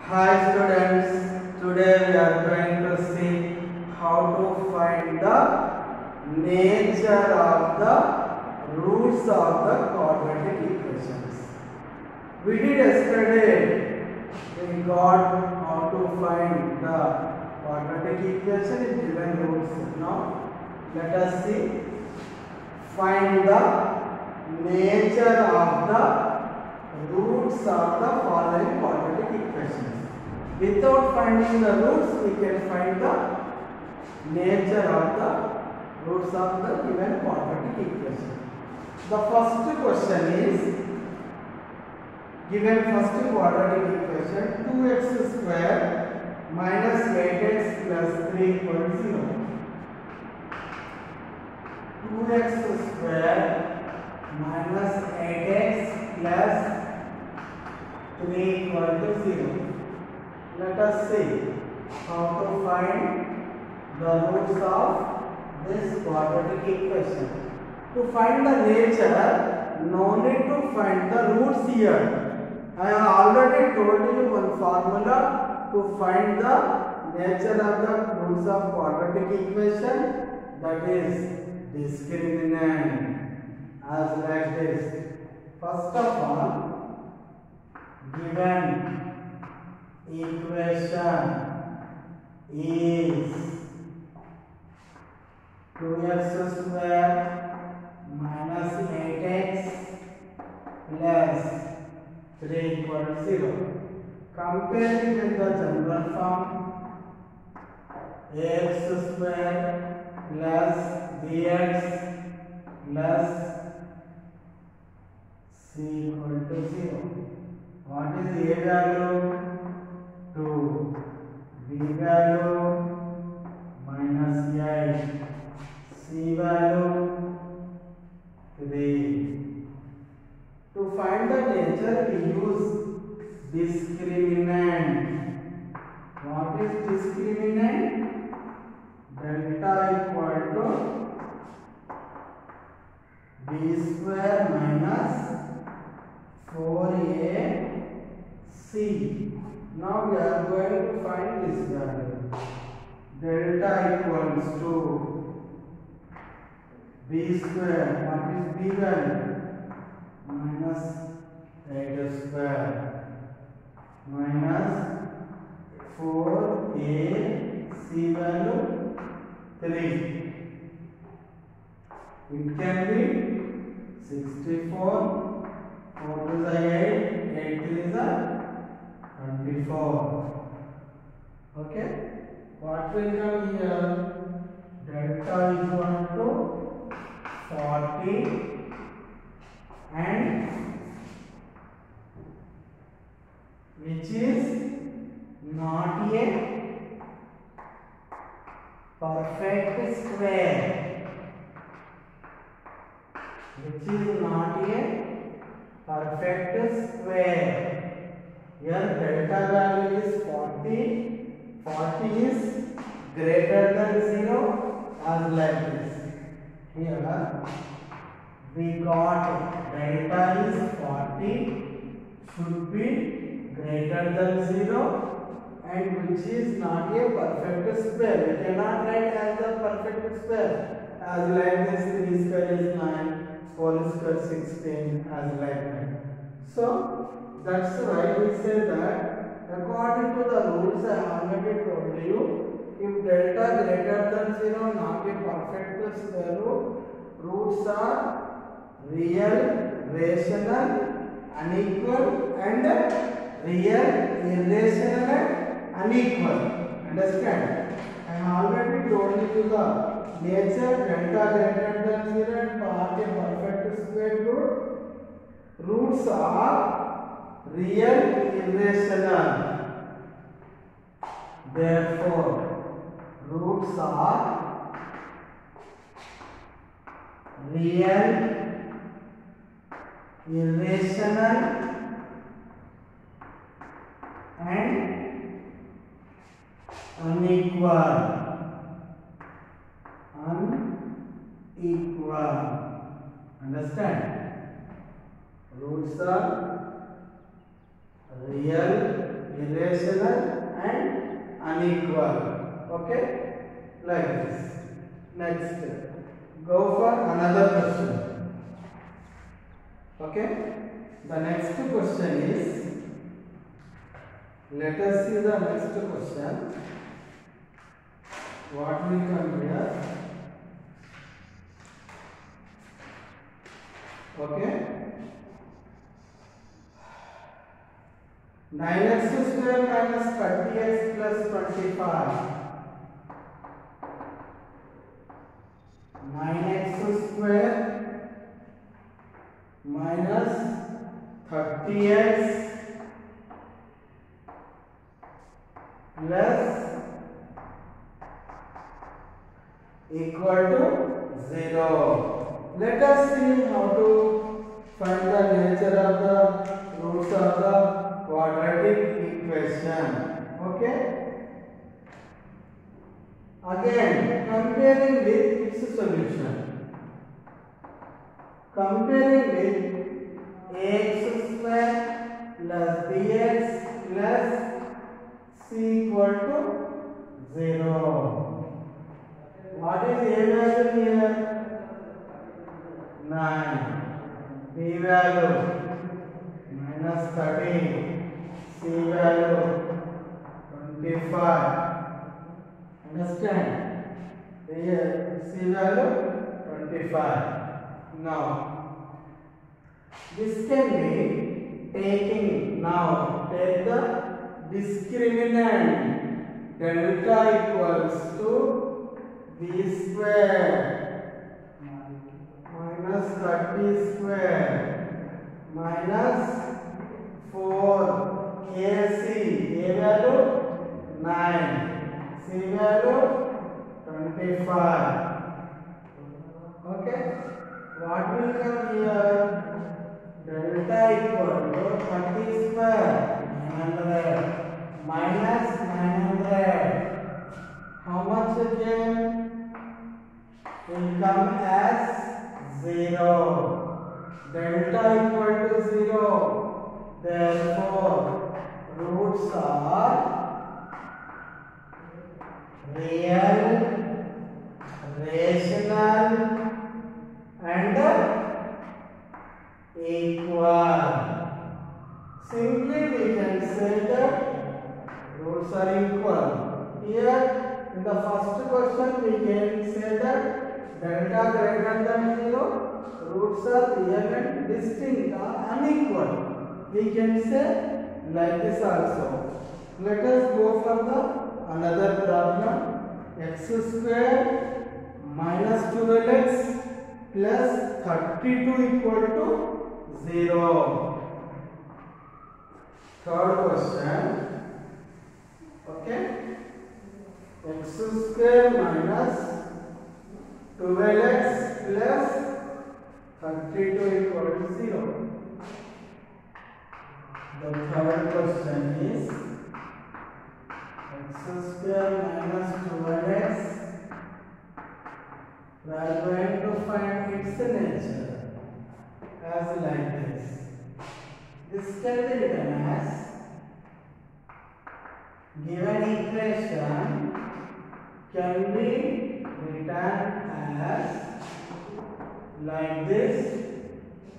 Hi students, today we are going to see how to find the nature of the roots of the quadratic equations. We did yesterday, we got how to find the quadratic equation in given roots. Now let us see, find the nature of the roots of the following quadratic equations. Without finding the roots, we can find the nature of the roots of the given quadratic equation. The first question is given first quadratic equation 2x square minus 8x plus 3 equals 0. 2x square minus 8x plus 3 equal to 0. Let us see how to find the roots of this quadratic equation. To find the nature, no need to find the roots here. I have already told you one formula to find the nature of the roots of quadratic equation, that is discriminant, as like this. First of all, given equation is 2x square minus 8x plus 3 equals 0. Comparing with the general form, ax square plus bx plus c equal to 0. What is a value? 2. B value minus 8. C value 3. To find the nature, we use discriminant. What is discriminant? Delta equal to b square minus 4ac. Now we are going to find this value. Delta equals to b square. What is b value? Minus 8 square minus 4a, c value 3. It can be 64, 4 to the 8, 8 to the 24. Okay, what will come here? Delta equal to 40 and which is not a perfect square. Which is not a perfect square. Here delta value is 40. 40 is greater than 0, as like this. Here we got delta is 40, should be greater than 0, and which is not a perfect square. We cannot write as a perfect square, as like this. 3 square is 9, 4 square 16, as like that. So that's why we say that according to the rules I already told you, if delta greater than 0, not a perfect square root, roots are real, rational, unequal, and real, irrational, and unequal. Understand? I have already told you the nature delta greater than 0 and not a perfect square root. Roots are real, irrational. Therefore, roots are real, irrational, and unequal. Understand? Roots are real, irrational and unequal. Okay, like this. Next, go for another question. Okay, the next question is, let us see the next question. What will come here? Okay, 9x square minus 30x plus 25. 9x square minus 30x plus equal to 0. Let us see how to find the nature of the roots of the quadratic equation. Okay, again comparing with its solution. Comparing with ax square plus bx plus c equal to 0. What is a value here? 9. B value minus 30. C value 25. Understand? Here C value 25. Now this can be taking, now take the discriminant delta equals to b square minus 30 square minus 4 ac, a value 9, c value 25. Okay, what will come here? Delta equal to 30 square 900 minus 900. How much again? Will come as 0. Delta equal to 0. Therefore, roots are real, rational and equal. Simply we can say that roots are equal. Here in the first question we can say that delta greater than 0, roots are real and distinct or unequal. We can say like this also. Let us go for the another problem. X square minus 12x plus 32 equal to 0. Third question. Okay, x square minus 12x plus 32 equal to 0. The third question is x square minus 12x. We are going to find its nature as like this. This can be written as, given equation can be written as like this: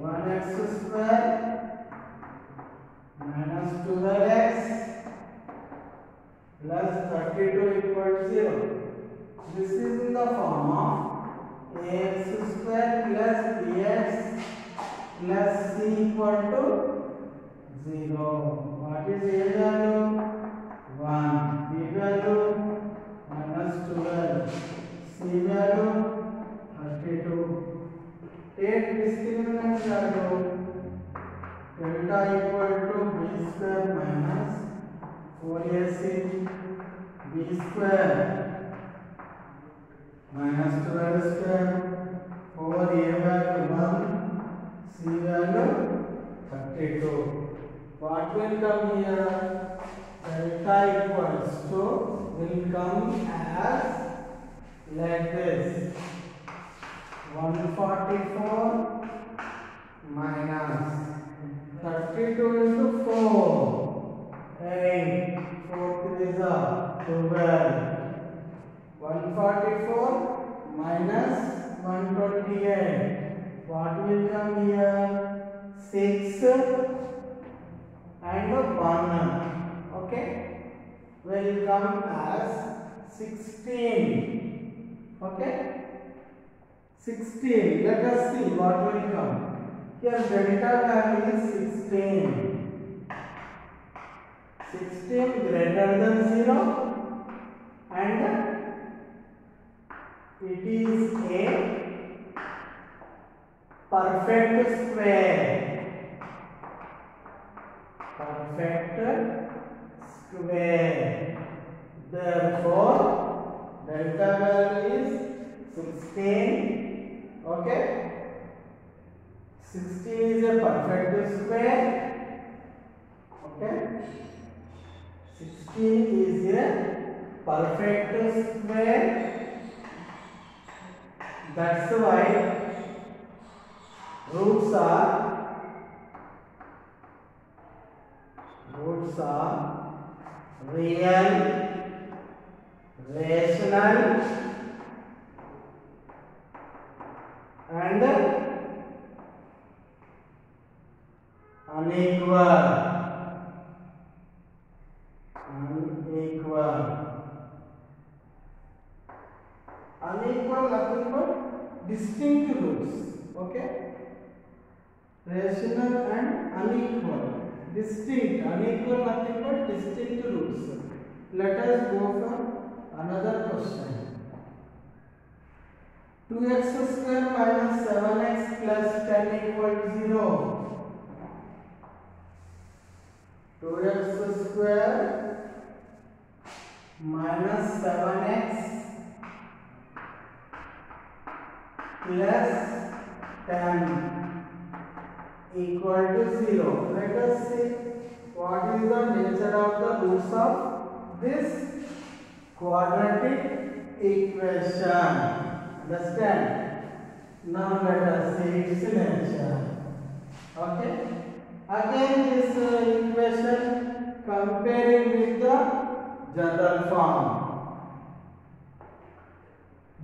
1x square minus 12x plus 32 equal to 0. This is in the form of ax square plus bx plus c equal to 0. What is a value? 1. B value minus 12. C value 32. Take discriminant value. Delta equal to b square minus 4ac b square minus 12 square over a value 1, c value 32. What will come here? Delta equals to will come as like this: 144 minus 32 into 4 8, 4 3 12. 144 minus 128. What will come here? 6 and 1. Okay, will come as 16. Okay, 16. Let us see what will come. Here delta value is 16. 16 greater than 0 and it is a perfect square. Perfect square. Therefore, delta value is 16. Okay, 16 is a perfect square. Okay, 16 is a perfect square. That's why roots are real, rational and unequal. Unequal nothing but distinct roots. Okay, rational and unequal. Distinct, unequal nothing but distinct roots. Let us go for another question. 2x square minus 7x plus 10 equal to 0. 2x square minus 7x plus 10 equal to 0. Let us see what is the nature of the roots of this quadratic equation. Understand? Now let us see its nature. Okay. Again this equation comparing with the general form.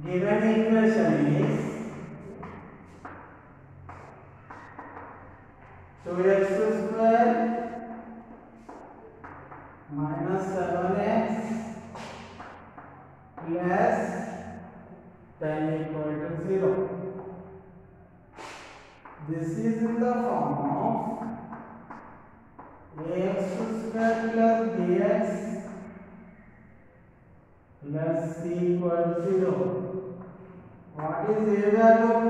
Given equation is 2x square minus 7x plus 10 equal to 0. This is in the form of ax square plus bx plus c equal to 0. What is a value?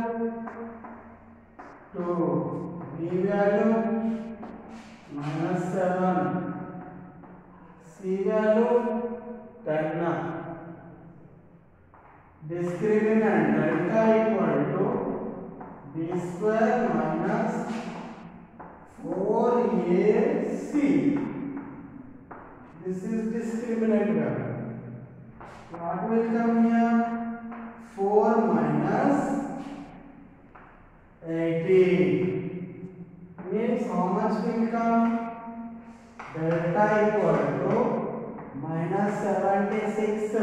2. B value minus 7. C value 10. Discriminant delta equal to b square minus 4ac. This is discriminant value. What will come here? 4 minus 18. Means how much will come? Delta equal to minus 76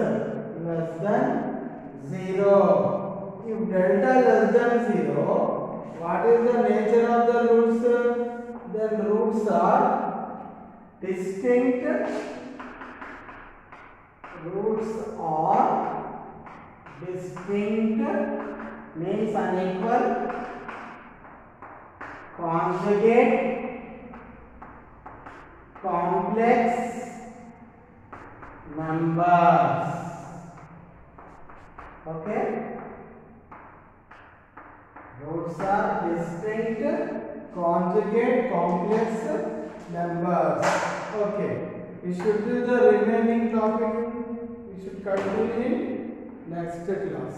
less than 0. If delta less than 0, what is the nature of the roots? Then roots are distinct. Roots are distinct means unequal, conjugate, complex numbers. Okay, roots are distinct, conjugate, complex numbers. Okay, we should do the remaining topic. We should continue in next class.